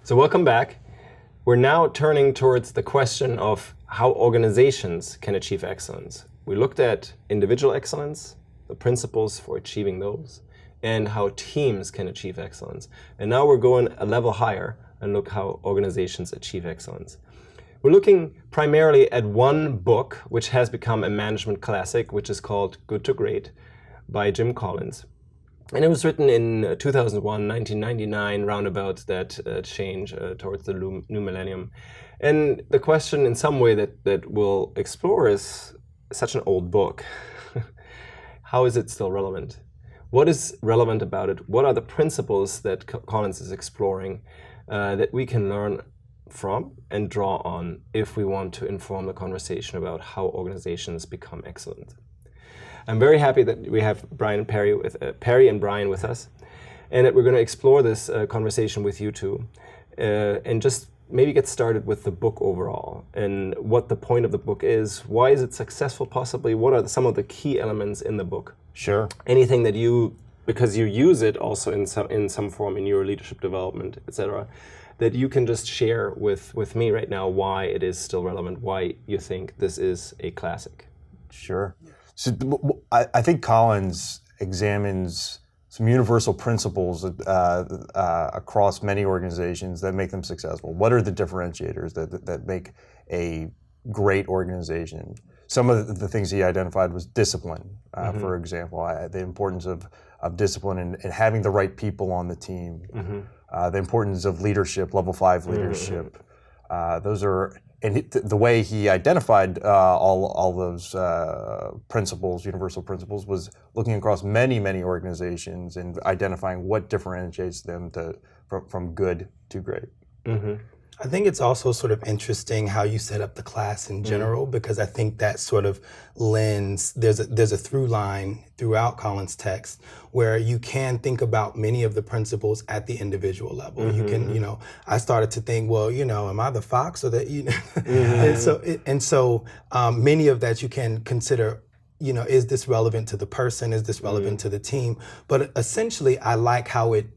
So welcome back. We're now turning towards the question of how organizations can achieve excellence. We looked at individual excellence, the principles for achieving those, and how teams can achieve excellence. And now we're going a level higher and look how organizations achieve excellence. We're looking primarily at one book which has become a management classic, which is called Good to Great by Jim Collins. And it was written in 2001, 1999, roundabout that change towards the new millennium. And the question in some way that we'll explore is such an old book. How is it still relevant? What is relevant about it? What are the principles that Collins is exploring that we can learn from and draw on if we want to inform the conversation about how organizations become excellent? I'm very happy that we have Perry and Brian with us, and that we're going to explore this conversation with you two, and just maybe get started with the book overall and what the point of the book is. Why is it successful? Possibly. What are some of the key elements in the book? Sure. Anything that because you use it also in some form in your leadership development, etc., that you can just share with me right now why it is still relevant, why you think this is a classic. Sure. So I think Collins examines some universal principles across many organizations that make them successful. What are the differentiators that make a great organization? Some of the things he identified was discipline, for example, the importance of discipline and having the right people on the team, the importance of leadership, level 5 leadership. Those are, and the way he identified all those principles, universal principles, was looking across many organizations and identifying what differentiates them from good to great. I think it's also sort of interesting how you set up the class in general, because I think that sort of lens, there's a through line throughout Collins' text where you can think about many of the principles at the individual level. You can, I started to think, well, am I the fox or the, and so many of that you can consider, is this relevant to the person? Is this relevant to the team? But essentially, I like how it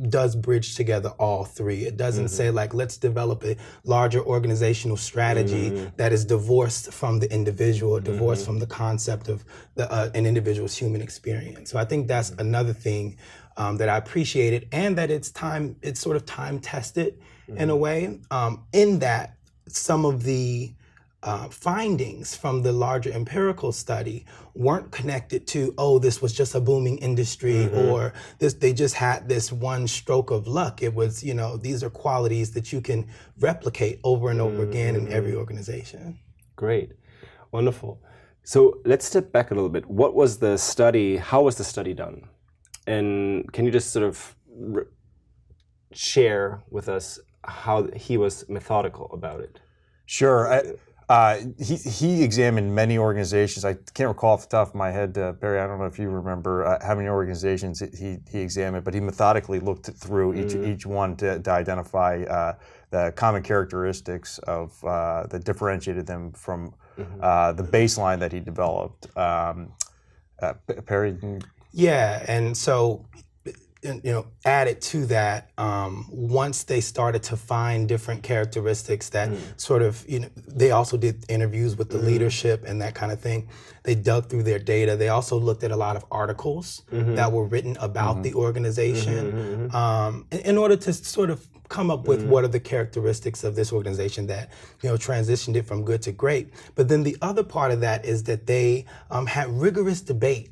does bridge together all three. It doesn't say let's develop a larger organizational strategy that is divorced from the individual, divorced from the concept of an individual's human experience. So I think that's another thing that I appreciated, and that it's sort of time tested in a way, in that some of the findings from the larger empirical study weren't connected to, this was just a booming industry, or they just had this one stroke of luck. It was, these are qualities that you can replicate over and over again in every organization. Great. Wonderful. So let's step back a little bit. What was the study? How was the study done? And can you just sort of share with us how he was methodical about it? Sure. He examined many organizations. I can't recall off the top of my head, Barry, I don't know if you remember how many organizations he examined, but he methodically looked through each one to identify the common characteristics of that differentiated them from the baseline that he developed. Perry? Yeah, and so added to that, once they started to find different characteristics that sort of, they also did interviews with the leadership and that kind of thing. They dug through their data. They also looked at a lot of articles that were written about the organization in order to sort of come up with what are the characteristics of this organization that, transitioned it from good to great. But then the other part of that is that they had rigorous debate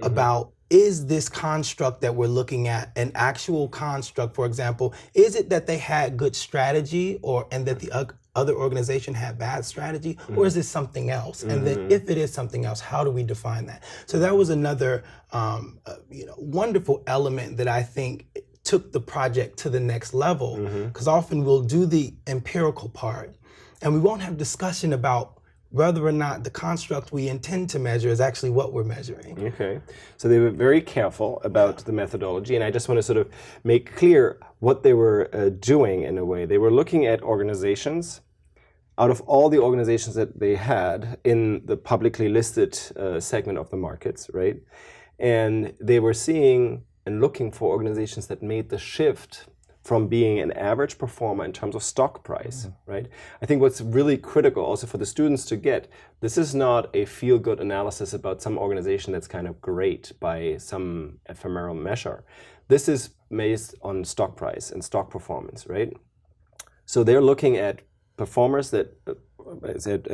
about, is this construct that we're looking at an actual construct? For example, is it that they had good strategy and that the other organization had bad strategy, or is this something else? And then if it is something else, how do we define that? So that was another wonderful element that I think took the project to the next level, because often we'll do the empirical part and we won't have discussion about whether or not the construct we intend to measure is actually what we're measuring. Okay, so they were very careful about the methodology, and I just want to sort of make clear what they were doing in a way. They were looking at organizations. Out of all the organizations that they had in the publicly listed segment of the markets, right? And they were seeing and looking for organizations that made the shift from being an average performer in terms of stock price, right? I think what's really critical also for the students to get, this is not a feel-good analysis about some organization that's kind of great by some ephemeral measure. This is based on stock price and stock performance, right? So they're looking at performers that,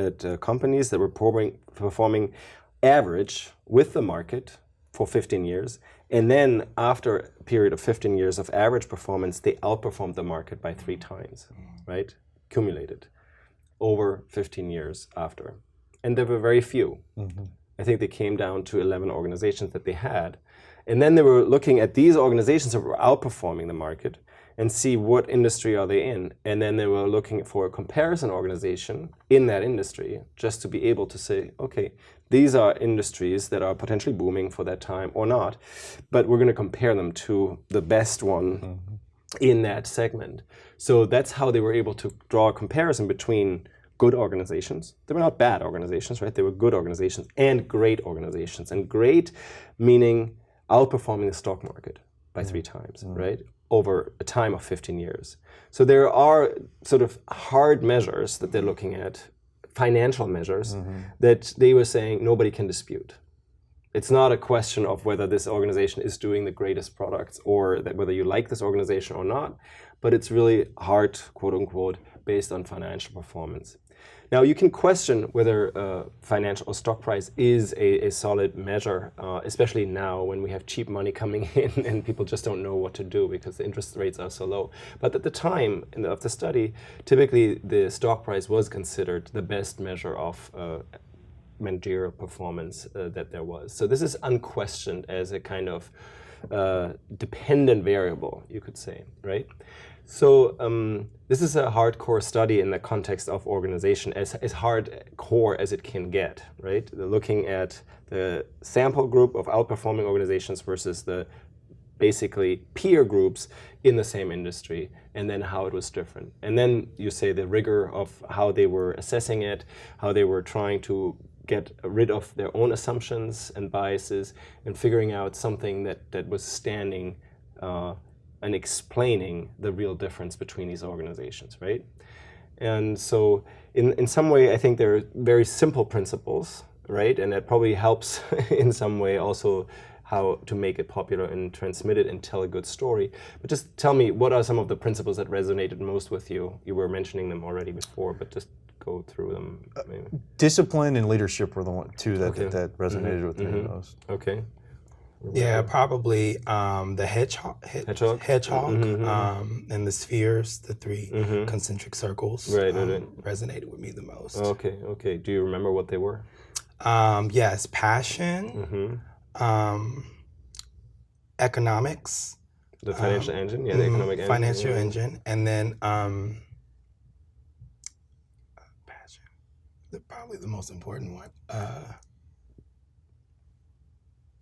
at companies that were performing average with the market for 15 years. And then after a period of 15 years of average performance, they outperformed the market by 3 times, right? Cumulated over 15 years after. And there were very few. I think they came down to 11 organizations that they had. And then they were looking at these organizations that were outperforming the market and see what industry are they in. And then they were looking for a comparison organization in that industry just to be able to say, okay, these are industries that are potentially booming for that time or not, but we're going to compare them to the best one in that segment. So that's how they were able to draw a comparison between good organizations. They were not bad organizations, right? They were good organizations and great organizations. And great meaning outperforming the stock market by 3 times, right? Over a time of 15 years. So there are sort of hard measures that they're looking at, financial measures, that they were saying nobody can dispute. It's not a question of whether this organization is doing the greatest products or that whether you like this organization or not, but it's really hard, quote unquote, based on financial performance. Now, you can question whether financial or stock price is a solid measure, especially now when we have cheap money coming in and people just don't know what to do because the interest rates are so low. But at the time of the study, typically the stock price was considered the best measure of managerial performance that there was. So this is unquestioned as a kind of dependent variable, you could say, right? So this is a hardcore study in the context of organization, as hardcore as it can get, right? They're looking at the sample group of outperforming organizations versus the basically peer groups in the same industry, and then how it was different. And then you say the rigor of how they were assessing it, how they were trying to get rid of their own assumptions and biases and figuring out something that was standing and explaining the real difference between these organizations, right? And so in some way, I think there are very simple principles, right? And that probably helps in some way also how to make it popular and transmit it and tell a good story. But just tell me, what are some of the principles that resonated most with you? You were mentioning them already before, but just go through them. Maybe. Discipline and leadership were the two that resonated with me the most. Okay. Yeah, probably the hedgehog, and the spheres, the 3 concentric circles, resonated with me the most. Okay, okay. Do you remember what they were? Yes, passion, economics. The financial engine, yeah, the economic engine. Financial engine, and then passion, probably the most important one.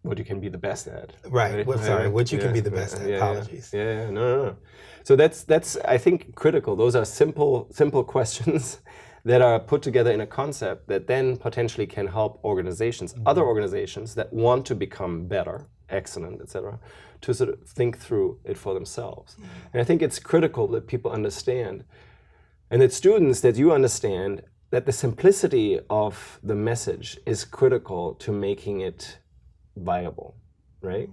What you can be the best at. Right. What you can be the best at. Apologies. Yeah. No. So that's I think critical. Those are simple questions that are put together in a concept that then potentially can help organizations, other organizations that want to become better, excellent, etc., to sort of think through it for themselves. And I think it's critical that people understand, and that students, that you understand that the simplicity of the message is critical to making it viable, right?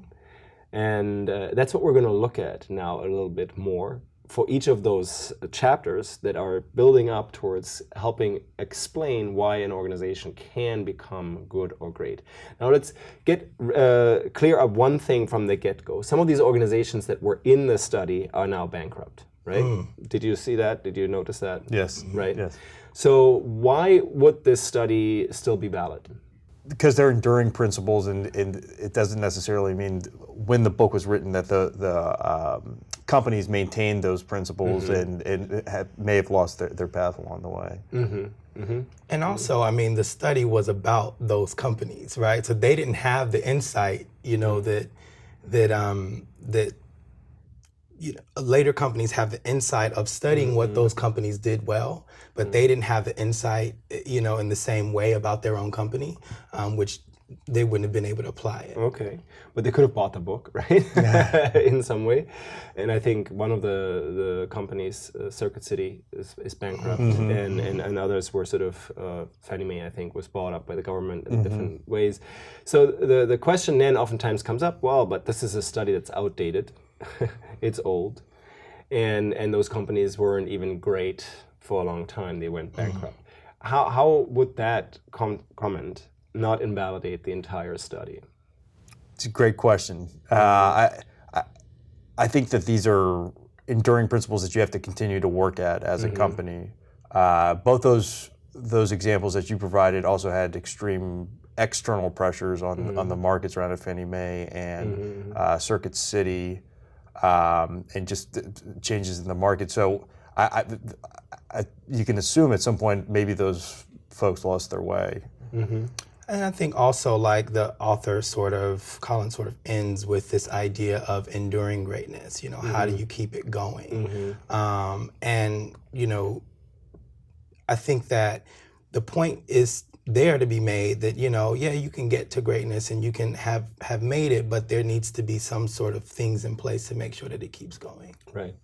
And that's what we're going to look at now a little bit more for each of those chapters that are building up towards helping explain why an organization can become good or great. Now let's get clear of one thing from the get-go. Some of these organizations that were in the study are now bankrupt, right? Did you see that? Did you notice that? Yes. Right? Yes. So why would this study still be valid? Because they're enduring principles, and it doesn't necessarily mean when the book was written that the companies maintained those principles and may have lost their path along the way. And also, I mean, the study was about those companies, right? So they didn't have the insight, that later companies have the insight of studying what those companies did well, but they didn't have the insight, in the same way about their own company, which they wouldn't have been able to apply it. Okay, but they could have bought the book, right? In some way. And I think one of the companies, Circuit City, is bankrupt, and others were sort of, Fannie Mae, I think, was bought up by the government in different ways. So the question then oftentimes comes up, well, but this is a study that's outdated, it's old, and those companies weren't even great for a long time, they went bankrupt. How would that comment not invalidate the entire study? It's a great question. I think that these are enduring principles that you have to continue to work at as a company. Both those examples that you provided also had extreme external pressures on the markets around Fannie Mae and Circuit City, and just changes in the market. So you can assume at some point maybe those folks lost their way. And I think also, like, the author Collins sort of ends with this idea of enduring greatness. You know, how do you keep it going? And, you know, I think that the point is there to be made that, you know, yeah, you can get to greatness and you can have made it, but there needs to be some sort of things in place to make sure that it keeps going. Right.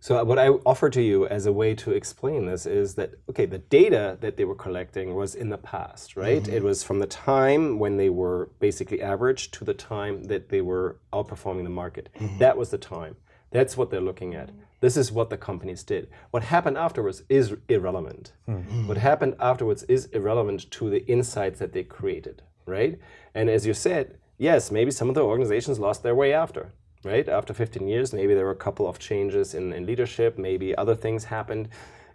So what I offer to you as a way to explain this is that, okay, the data that they were collecting was in the past, right? It was from the time when they were basically average to the time that they were outperforming the market. That was the time. That's what they're looking at. This is what the companies did. What happened afterwards is irrelevant. What happened afterwards is irrelevant to the insights that they created, right? And as you said, yes, maybe some of the organizations lost their way after. Right? After 15 years, maybe there were a couple of changes in leadership, maybe other things happened.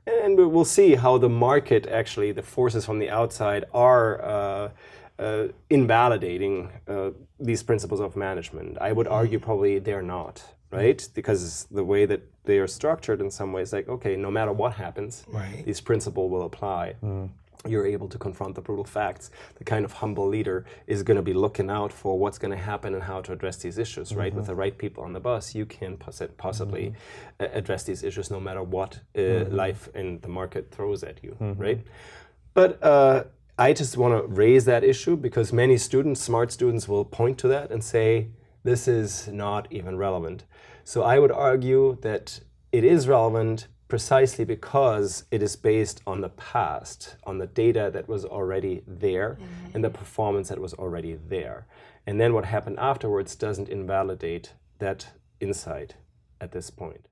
And we'll see how the market, actually, the forces from the outside are invalidating these principles of management. I would argue probably they're not, right? Because the way that they are structured in some ways, like, okay, no matter what happens, these principles will apply. You're able to confront the brutal facts. The kind of humble leader is going to be looking out for what's going to happen and how to address these issues, right? With the right people on the bus, you can possibly address these issues no matter what life and the market throws at you, right? But I just want to raise that issue because many students, smart students, will point to that and say, this is not even relevant. So I would argue that it is relevant precisely because it is based on the past, on the data that was already there and the performance that was already there. And then what happened afterwards doesn't invalidate that insight at this point.